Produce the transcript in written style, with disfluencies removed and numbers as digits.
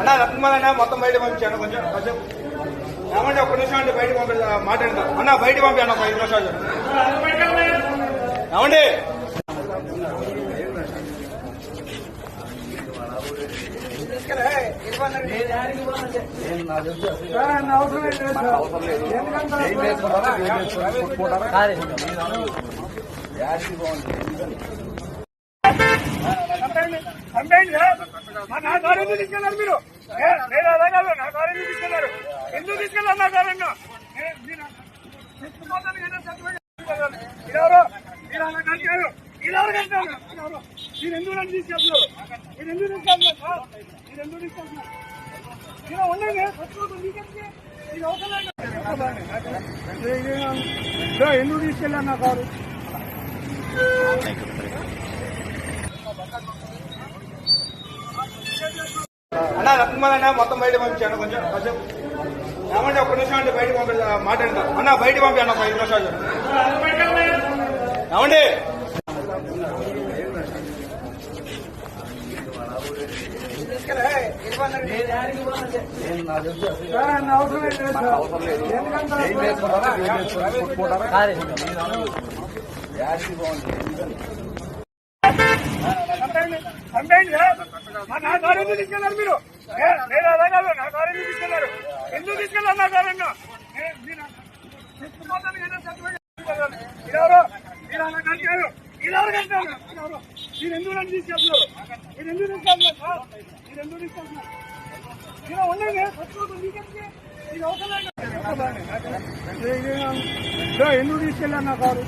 అన్నా రత్నమాల మొత్తం బయట పంపించాను కొంచెం కొంచెం ఏమంటే ఒక్క నిమిషం అంటే బయట పంపి మాట్లాడతా అన్న బయట పంపి అన్న 5 నిమిషాలు ఏమండి నా కారు ఎందుకు తీసుకెళ్లారు మీరు? నా కారు ఎందుకు తీసుకెళ్లారు? ఎందుకు తీసుకెళ్లారు నా కారు? మీరు ఎందుకు నన్ను తీసుకెళ్తున్నారు? మీరు ఎందుకు తీసుకెళ్తున్నారు? మీరు ఎందుకు తీసుకెళ్తున్నారు? మీరు ఉండండి ఎందుకు తీసుకెళ్ళారు నా కారు? అన్నా రత్నమాల మొత్తం బయట పంపించాను కొంచెం కొంచెం ఏమంటే ఒక్క నిమిషం అంటే బయట పంపి మాట్లాడతా అన్న బయట పంపి అన్న 5 నిమిషాలు ఏమండి నా కారు ఎందుకు తీసుకెళ్లారు మీరు? నా కారు ఎందుకు తీసుకెళ్లారు? ఎందుకు తీసుకెళ్లారు నా కారు? మీరు ఎందుకు నన్ను తీసుకెళ్తున్నారు? మీరు ఎందుకు తీసుకెళ్తున్నారు? మీరు ఎందుకు తీసుకెళ్తున్నారు? మీరు ఉండండి ఎందుకు తీసుకెళ్ళారు నా కారు?